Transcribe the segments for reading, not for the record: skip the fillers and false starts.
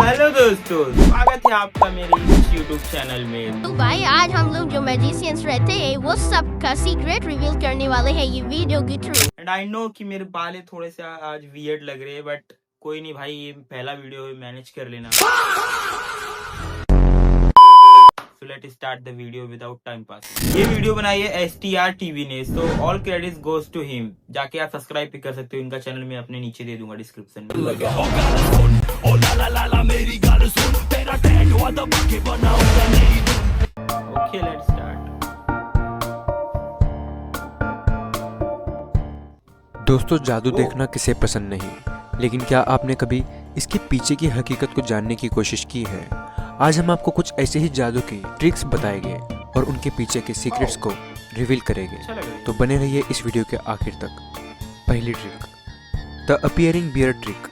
Hello दोस्तों, स्वागत है आपका मेरे इस YouTube चैनल में। तो भाई आज हम लोग जो मैजिशियंस रहते हैं वो सब का सीक्रेट रिवील करने वाले हैं ये वीडियो के थ्रू। एंड आई नो कि मेरे बाल थोड़े से आज वियर्ड लग रहे हैं, बट कोई नहीं भाई, ये पहला वीडियो है, मैनेज कर लेना। So let's start the video without time passing। ये वीडियो बनाई है STR TV ने, so all credits goes to him। जाके आप सब्सक्राइब भी कर सकते हो इनका चैनल, मैं अपने नीचे दे दूंगा डिस्क्रिप्शन में। Okay let's start. दोस्तों, जादू देखना किसे पसंद नहीं, लेकिन क्या आपने कभी इसके पीछे की हकीकत को जानने की कोशिश की है? आज हम आपको कुछ ऐसे ही जादू की ट्रिक्स बताएंगे और उनके पीछे के सीक्रेट्स को रिवील करेंगे। तो बने रहिए इस वीडियो के आखिर तक। पहली trick, the appearing bear trick.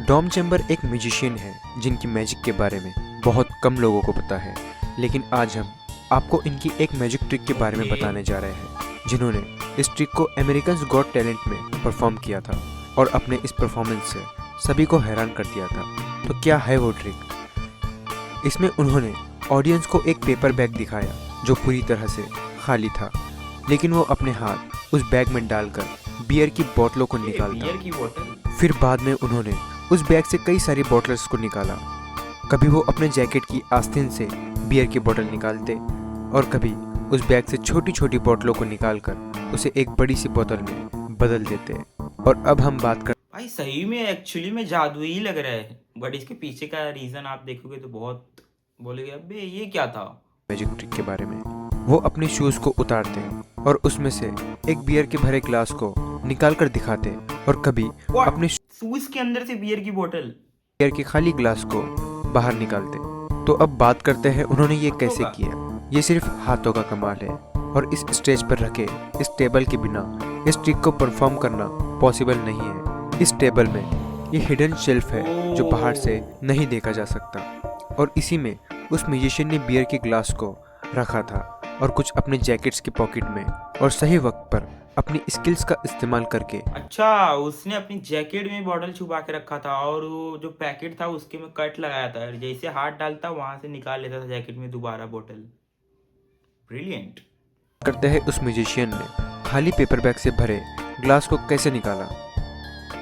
Dom Chamber एक म्यूजिशियन है जिनकी मैजिक के बारे में बहुत कम लोगों को पता है, लेकिन आज हम आपको इनकी एक मैजिक ट्रिक के बारे में बताने जा रहे हैं जिन्होंने इस ट्रिक को अमेरिकन्स गॉट टैलेंट में परफॉर्म किया था और अपने इस परफॉर्मेंस से सभी को हैरान कर दिया था। तो क्या है वो ट्रिक? इसमें उन्होंने ऑडियंस को एक पेपर बैग दिखाया जो पूरी तरह से खाली था, लेकिन वो अपने हाथ उस बैग में डालकर बियर की बोतलों को निकालता। फिर बाद में उन्होंने उस बैग से कई सारी बोतल्स को निकाला। कभी वो अपने जैकेट की आस्तीन से बियर की बोतल निकालते और कभी उस बैग से छोटी छोटी बोतलों को निकालकर उसे एक बड़ी सी बोतल में बदल देते। और अब हम बात कर भाई सही में एक्चुअली में जादू ही लग रहा है, बट इसके पीछे का रीजन आप देखोगे तो बहुत बोलेगे अबे ये क्या था। मैजिक ट्रिक के बारे में वो अपने शूज को उतारते और उसमें से एक बियर के भरे ग्लास को निकाल कर दिखाते और कभी अपने शूज के अंदर से बियर की बोतल, बियर के खाली ग्लास को बाहर निकालते। तो अब बात करते हैं उन्होंने ये कैसे किया। ये सिर्फ हाथों का कमाल है और इस स्टेज पर रखे इस टेबल के बिना इस ट्रिक को परफॉर्म करना पॉसिबल नहीं है। इस टेबल में ये हिडन शेल्फ है जो बाहर से नहीं देखा जा सकता और इसी में उस म्यूजिशियन ने बियर के ग्लास को रखा था और कुछ अपने जैकेट्स की पॉकेट में और सही वक्त पर अपनी स्किल्स का इस्तेमाल करके। अच्छा, उसने अपनी जैकेट में बॉटल छुपा के रखा था और वो जो पैकेट था उसके में कट लगाया था, जैसे हाथ डालता वहां से निकाल लेता था जैकेट में दोबारा बोतल। ब्रिलियंट। करते हैं उस म्यूजिशियन ने खाली पेपर बैग से भरे ग्लास को कैसे निकाला।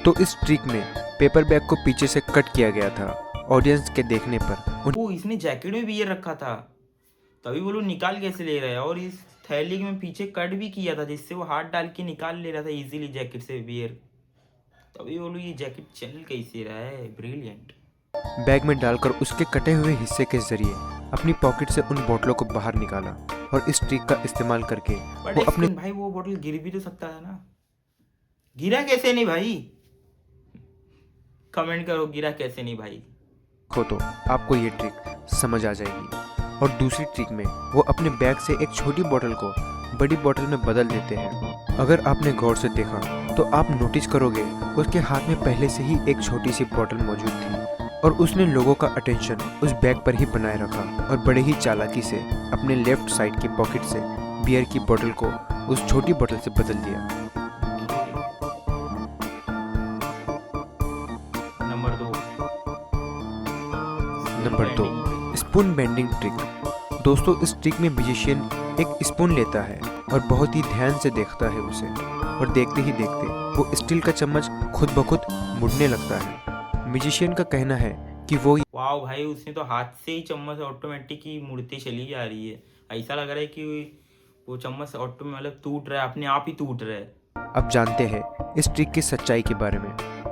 तो इस ट्रिक में पेपर बैग को पीछे से कट किया गया था। ऑडियंस के देखने पर वो इसने जैकेट में बियर रखा था, तभी वो लोग निकाल कैसे ले रहे हैं, और इस थैली में पीछे कट भी किया था जिससे वो हाथ डाल के निकाल ले रहा था इजीली जैकेट से बियर, तभी वो लोग ये जैकेट चल कैसे रहा है। ब्रिलियंट। बैग में डालकर उसके कटे हुए हिस्से के जरिए अपनी पॉकेट से उन बोतलों को बाहर निकाला और इस ट्रिक का इस्तेमाल करके वो अपने भाई वो बोतल गिर भी तो सकता था ना, गिरा कैसे नहीं भाई? कमेंट करो गिरा कैसे नहीं भाई। को तो आपको ये ट्रिक समझ आ जाएगी। और दूसरी ट्रिक में वो अपने बैग से एक छोटी बोतल को बड़ी बोतल में बदल देते हैं। अगर आपने गौर से देखा तो आप नोटिस करोगे उसके हाथ में पहले से ही एक छोटी सी बोतल मौजूद थी और उसने लोगों का अटेंशन उस बैग पर ही बनाए रखा और बड़े ही चालाकी से अपने लेफ्ट साइड की पॉकेट से बियर की बोतल को उस छोटी बोतल से बदल दिया। Number 2, spoon bending trick. दोस्तों, इस ट्रिक में म्यूजिशियन एक स्पून लेता है और बहुत ही ध्यान से देखता है उसे, और देखते ही देखते वो स्टील का चम्मच खुद ब खुद मुड़ने लगता है। म्यूजिशियन का कहना है कि वो वाह भाई, उसने तो हाथ से ही चम्मच ऑटोमेटिक ही मुड़ते चली जा रही है। ऐसा लग रहा है कि वो चम्मच ऑटोमेटिक मतलब टूट रहा है, अपने आप ही टूट रहा है। अब जानते हैं इस ट्रिक की सच्चाई के बारे में।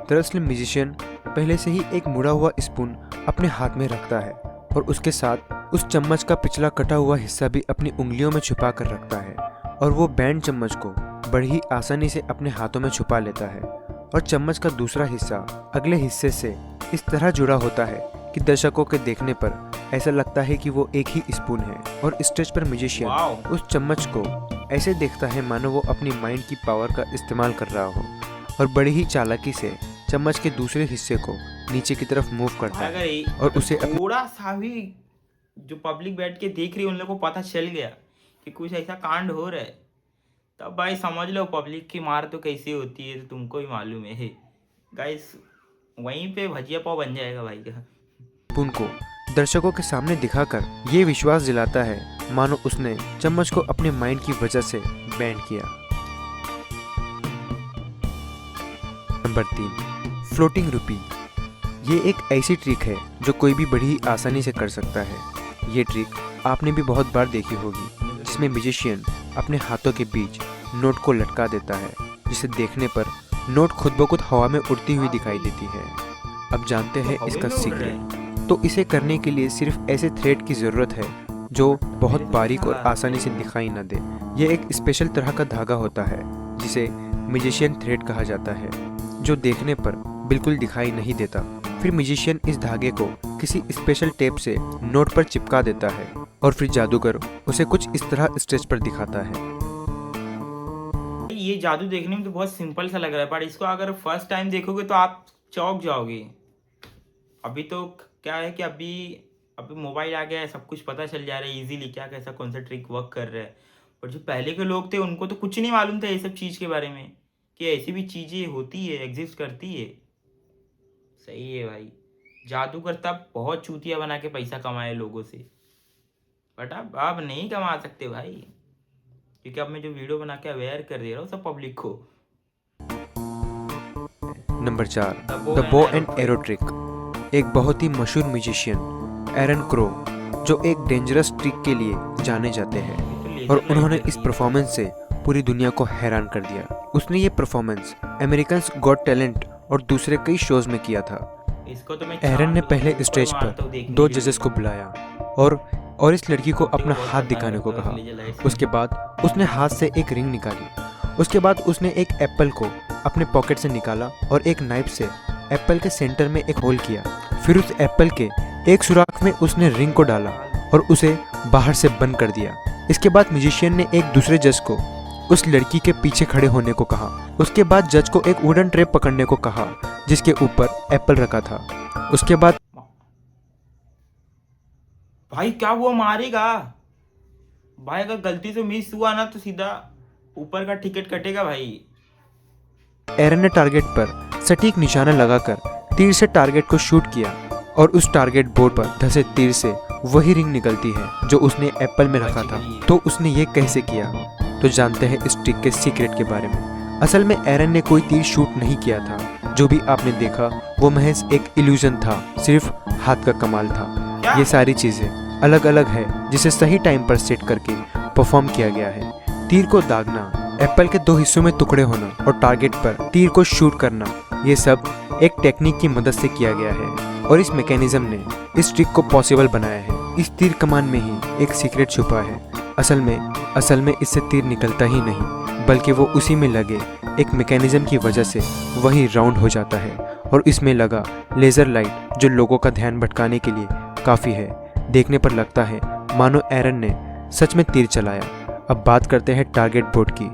दरअसल म्यूजिशियन पहले से ही एक मुड़ा हुआ स्पून अपने हाथ में रखता है और उसके साथ उस चम्मच का पिछला कटा हुआ हिस्सा भी अपनी उंगलियों में छुपा कर रखता है और वो बैंड चम्मच को बड़ी ही आसानी से अपने हाथों में छुपा लेता है और चम्मच का दूसरा हिस्सा अगले हिस्से से इस तरह जुड़ा होता है कि दर्शकों के देखने पर ऐसा लगता है कि वो एक ही स्पून है। और स्टेज पर म्यूजिशियन उस चम्मच को ऐसे देखता है मानो वो अपनी माइंड की पावर का इस्तेमाल कर रहा हो और बड़ी ही चालाकी से चम्मच के दूसरे हिस्से को नीचे की तरफ मूव करता है और उसे थोड़ा सा भी जो पब्लिक बैठ के देख रही है उन लोगों को पता चल गया कि कुछ ऐसा कांड हो रहा है, तब भाई समझ लो पब्लिक की मार तो कैसी होती है तो तुमको ही मालूम है गाइस। वहीं पे भजिया पाव बन जाएगा भाई का। स्पून को दर्शकों के सामने दिखाकर ये विश्वास दिलाता है मानो उसने चम्मच को अपने माइंड की वजह से बैंड किया। नंबर 3, फ्लोटिंग रुपी। ये एक ऐसी ट्रिक है जो कोई भी बड़ी आसानी से कर सकता है। ये ट्रिक आपने भी बहुत बार देखी होगी, जिसमें म्यूजिशियन अपने हाथों के बीच नोट को लटका देता है, जिसे देखने पर नोट खुद ब खुद हवा में उड़ती हुई दिखाई देती है। अब जानते हैं इसका सीक्रेट। तो इसे करने के लिए सिर्फ ऐसे थ्रेड की ज़रूरत है जो बहुत बारीक और आसानी से दिखाई न दे। यह एक स्पेशल तरह का धागा होता है जिसे म्यूजिशियन थ्रेड कहा जाता है, जो देखने पर बिल्कुल दिखाई नहीं देता। फिर म्यूजिशियन इस धागे को किसी स्पेशल टेप से नोट पर चिपका देता है और फिर जादूगर उसे कुछ इस तरह स्टेज पर दिखाता है। ये जादू देखने में तो बहुत सिंपल सा लग रहा है, पर इसको अगर फर्स्ट टाइम देखोगे तो आप चौंक जाओगे। अभी तो क्या है कि अभी मोबाइल आ गया है, सब कुछ पता चल जा रहा है इजीली, क्या कैसा कौन सा ट्रिक वर्क कर रहा है। पर जो पहले के लोग थे उनको तो कुछ नहीं मालूम था ये सब चीज़ के बारे में, कि ऐसी भी चीज़ें होती है, एग्जिस्ट करती है। सही है भाई, जादूगर तब बहुत चूतिया बना के पैसा कमाए लोगों से, बट अब नहीं कमा सकते भाई, क्योंकि अब मैं जो वीडियो बना के अवेयर कर दे रहा हूँ सब पब्लिक को। Number 4, the bow and arrow trick. एक बहुत ही मशहूर म्यूजिशियन एरन क्रो, जो एक डेंजरस ट्रिक के लिए जाने जाते हैं, और उन्होंने इस परफॉर्मेंस से पूरी दुनिया को हैरान कर दिया। उसने ये परफॉर्मेंस अमेरिकन्स गॉट टैलेंट और दूसरे कई शोज में किया था। एरन ने पहले स्टेज पर 2 जजेस को बुलाया और इस लड़की को अपना हाथ दिखाने को कहा। उसके बाद उसने हाथ से एक रिंग निकाली। उसके बाद उसने एक एप्पल को अपने पॉकेट से निकाला और एक नाइफ से एप्पल के सेंटर में एक होल किया। फिर उस एप्पल के एक सुराख में उसने रिंग को डाला और उसे बाहर से बंद कर दिया। इसके बाद म्यूजिशियन ने एक दूसरे जज को उस लड़की के पीछे खड़े होने को कहा। उसके बाद जज को एक वुडन ट्रे पकड़ने को कहा जिसके ऊपर एप्पल रखा था। उसके बाद भाई क्या वो मारेगा भाई, अगर गलती से मिस हुआ ना तो सीधा ऊपर का टिकट कटेगा भाई। एरन ने टारगेट पर सटीक निशाना लगाकर तीर से टारगेट को शूट किया और उस टारगेट बोर्ड पर धंसे तीर से वही रिंग निकलती है जो उसने एप्पल में रखा था। तो उसने ये कैसे किया? तो जानते हैं इस ट्रिक के सीक्रेट के बारे में। असल में एरन ने कोई तीर शूट नहीं किया था। जो भी आपने देखा वो महज एक इल्यूजन था, सिर्फ हाथ का कमाल था। ये सारी चीजें अलग अलग है जिसे सही टाइम पर सेट करके परफॉर्म किया गया है। तीर को दागना, एप्पल के 2 हिस्सों में टुकड़े होना और टारगेट पर तीर को शूट करना, ये सब एक टेक्निक की मदद से किया गया है और इस मैकेनिज्म ने इस ट्रिक को पॉसिबल बनाया है। इस तीर कमान में ही एक सीक्रेट छुपा है। असल में इससे तीर निकलता ही नहीं, बल्कि वो उसी में लगे एक मैकेनिज्म की वजह से वही राउंड हो जाता है और इसमें लगा लेज़र लाइट जो लोगों का ध्यान भटकाने के लिए काफ़ी है। देखने पर लगता है मानो एरन ने सच में तीर चलाया। अब बात करते हैं टारगेट बोर्ड की।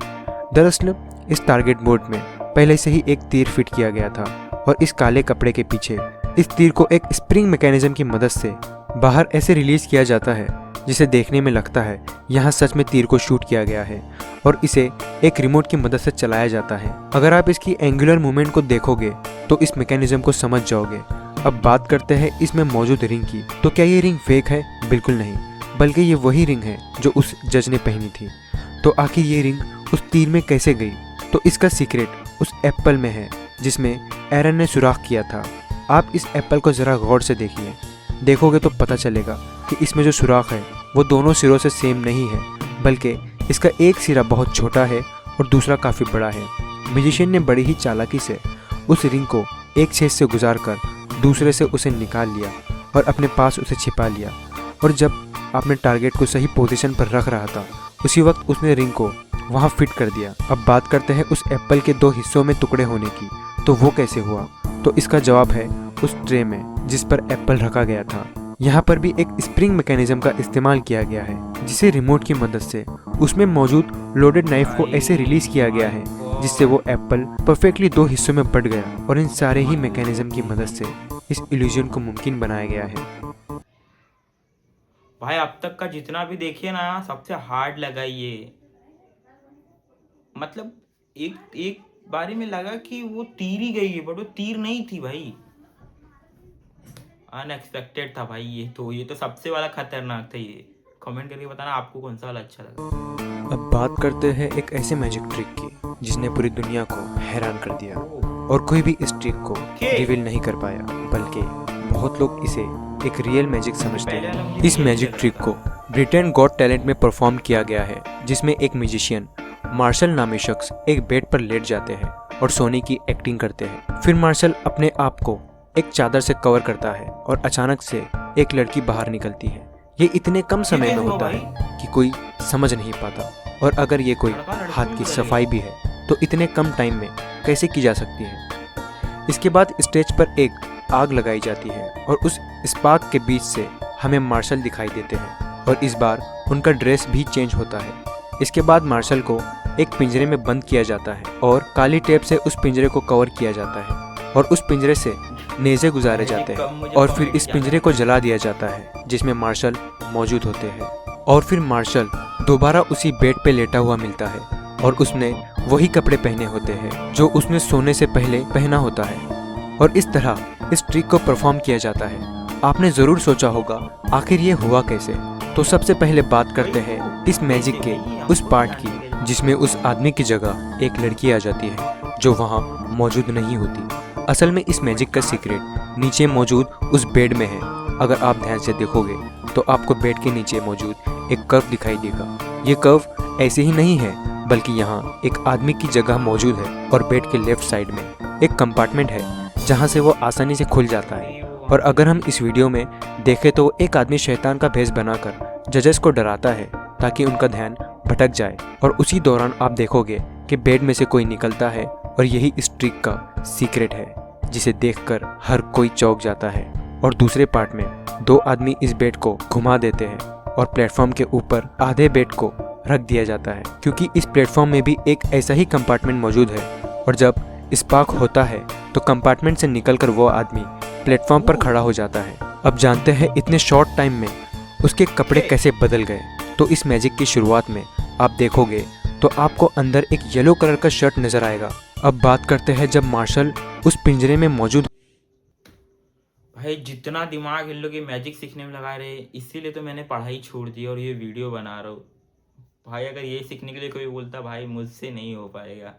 दरअसल इस टारगेट बोर्ड में पहले से ही एक तीर फिट किया गया था और इस काले कपड़े के पीछे इस तीर को एक स्प्रिंग मैकेनिज्म की मदद से बाहर ऐसे रिलीज किया जाता है जिसे देखने में लगता है यहाँ सच में तीर को शूट किया गया है और इसे एक रिमोट की मदद से चलाया जाता है। अगर आप इसकी एंगुलर मूवमेंट को देखोगे तो इस मैकेनिज्म को समझ जाओगे। अब बात करते हैं इसमें मौजूद रिंग की। तो क्या ये रिंग फेक है? बिल्कुल नहीं, बल्कि ये वही रिंग है जो उस जज ने पहनी थी। तो आखिर ये रिंग उस तीर में कैसे गई? तो इसका सीक्रेट उस एप्पल में है जिसमें एरन ने सुराख किया था। आप इस एप्पल को ज़रा गौर से देखिए, देखोगे तो पता चलेगा कि इसमें जो सुराख है वो दोनों सिरों से सेम नहीं है, बल्कि इसका एक सिरा बहुत छोटा है और दूसरा काफ़ी बड़ा है। म्यूजिशियन ने बड़ी ही चालाकी से उस रिंग को एक छेद से गुजार कर दूसरे से उसे निकाल लिया और अपने पास उसे छिपा लिया। और जब आपने टारगेट को सही पोजीशन पर रख रहा था उसी वक्त उसने रिंग को वहाँ फिट कर दिया। अब बात करते हैं उस एप्पल के 2 हिस्सों में टुकड़े होने की। तो वो कैसे हुआ? तो इसका जवाब है उस ट्रे में जिस पर एप्पल रखा गया था। यहाँ पर भी एक स्प्रिंग मैकेनिज्म का इस्तेमाल किया गया है जिसे रिमोट की मदद से उसमें मौजूद लोडेड नाइफ को ऐसे रिलीज किया गया है जिससे वो एप्पल परफेक्टली 2 हिस्सों में बट गया और इन सारे ही मैकेनिज्म की मदद से इस इल्यूजन को मुमकिन बनाया गया है। भाई अब तक का जितना भी देखिए ना सबसे हार्ड लगा ये। मतलब एक बारी में लगा कि वो तीर ही गई है, बट वो तीर नहीं थी भाई। अनएक्सपेक्टेड था भाई। ये तो सबसे वाला खतरनाक था ये। कमेंट करके बताना आपको कौन सा वाला अच्छा लगा। अब बात करते हैं एक ऐसे मैजिक ट्रिक की जिसने पूरी दुनिया को हैरान कर दिया और कोई भी इस ट्रिक को रिवील नहीं कर पाया, बल्कि बहुत लोग इसे एक रियल मैजिक समझते हैं। इस मैजिक ट्रिक को ब्रिटेन गॉट टैलेंट में परफॉर्म किया गया है, जिसमें एक म्यूजिशियन मार्शल नामी शख्स एक बेड पर लेट जाते हैं और सोने की एक्टिंग करते हैं। फिर मार्शल अपने आप को एक चादर से कवर करता है और अचानक से एक लड़की बाहर निकलती है। ये इतने कम समय में होता है कि कोई समझ नहीं पाता, और अगर ये कोई हाथ की सफाई भी है तो इतने कम टाइम में कैसे की जा सकती है। इसके बाद स्टेज पर एक आग लगाई जाती है और उस स्पार्क के बीच से हमें मार्शल दिखाई देते हैं, और इस बार उनका ड्रेस भी चेंज होता है। इसके बाद मार्शल को एक पिंजरे में बंद किया जाता है और काली टेप से उस पिंजरे को कवर किया जाता है और उस पिंजरे से नेज़े गुजारे जाते हैं, और फिर इस पिंजरे को जला दिया जाता है जिसमें मार्शल मौजूद होते हैं। और फिर मार्शल दोबारा उसी बेड पे लेटा हुआ मिलता है और उसने वही कपड़े पहने होते हैं जो उसने सोने से पहले पहना होता है, और इस तरह इस ट्रिक को परफॉर्म किया जाता है। आपने ज़रूर सोचा होगा आखिर ये हुआ कैसे। तो सबसे पहले बात करते हैं इस मैजिक के उस पार्ट की जिसमें उस आदमी की जगह एक लड़की आ जाती है जो वहाँ मौजूद नहीं होती। असल में इस मैजिक का सीक्रेट नीचे मौजूद उस बेड में है। अगर आप ध्यान से देखोगे तो आपको बेड के नीचे मौजूद एक कर्व दिखाई देगा। ये कर्व ऐसे ही नहीं है, बल्कि यहाँ एक आदमी की जगह मौजूद है और बेड के लेफ्ट साइड में एक कंपार्टमेंट है जहाँ से वो आसानी से खुल जाता है। और अगर हम इस वीडियो में देखें तो एक आदमी शैतान का भेष बनाकर जजेस को डराता है ताकि उनका ध्यान भटक जाए, और उसी दौरान आप देखोगे कि बेड में से कोई निकलता है, और यही इस ट्रिक का सीक्रेट है जिसे देखकर हर कोई चौंक जाता है। और दूसरे पार्ट में दो आदमी इस बेड को घुमा देते हैं और प्लेटफॉर्म के ऊपर आधे बेड को रख दिया जाता है, क्योंकि इस प्लेटफॉर्म में भी एक ऐसा ही कंपार्टमेंट मौजूद है। और जब स्पार्क होता है तो कंपार्टमेंट से निकलकर वो आदमी प्लेटफॉर्म पर खड़ा हो जाता है। अब जानते हैं इतने शॉर्ट टाइम में उसके कपड़े कैसे बदल गए। तो इस मैजिक की शुरुआत में आप देखोगे तो आपको अंदर एक येलो कलर का शर्ट नजर आएगा। अब बात करते हैं जब मार्शल उस पिंजरे में मौजूद। भाई जितना दिमाग इन लोग ये मैजिक सीखने में लगा रहे, इसीलिए तो मैंने पढ़ाई छोड़ दी और ये वीडियो बना रहा हूँ। भाई अगर ये सीखने के लिए कोई बोलता भाई मुझसे नहीं हो पाएगा।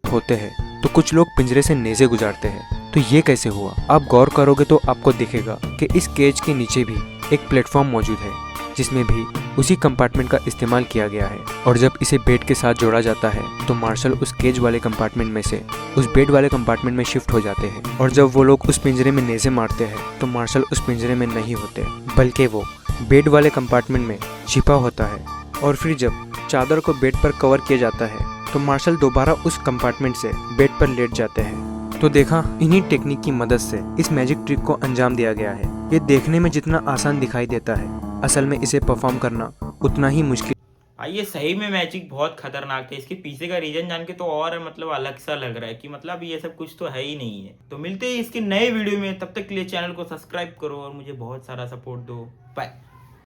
होते हैं तो कुछ लोग पिंजरे से नेज़े गुजारते हैं। तो ये कैसे हुआ? आप गौर करोगे तो आपको दिखेगा कि इस केज के नीचे भी एक प्लेटफॉर्म मौजूद है जिसमें भी उसी कंपार्टमेंट का इस्तेमाल किया गया है। और जब इसे बेड के साथ जोड़ा जाता है तो मार्शल उस केज वाले कंपार्टमेंट में से उस बेड वाले कंपार्टमेंट में शिफ्ट हो जाते हैं। और जब वो लोग उस पिंजरे में नेज़े मारते हैं तो मार्शल उस पिंजरे में नहीं होते, बल्कि वो बेड वाले कंपार्टमेंट में छिपा होता है। और फिर जब चादर को बेड पर कवर किया जाता है तो मार्शल दोबारा उस कंपार्टमेंट से बेड पर लेट जाते हैं। तो देखा, इन्हीं टेक्निक की मदद से इस मैजिक ट्रिक को अंजाम दिया गया है। ये देखने में जितना आसान दिखाई देता है, असल में इसे परफॉर्म करना उतना ही मुश्किल। भाई ये सही में मैजिक बहुत खतरनाक है। इसके पीछे का रीजन जान के तो और मतलब अलग सा लग रहा है कि मतलब ये सब कुछ तो है ही नहीं है। तो मिलते हैं इसके नए वीडियो में, तब तक के लिए चैनल को सब्सक्राइब करो और मुझे बहुत सारा सपोर्ट दो। बाय।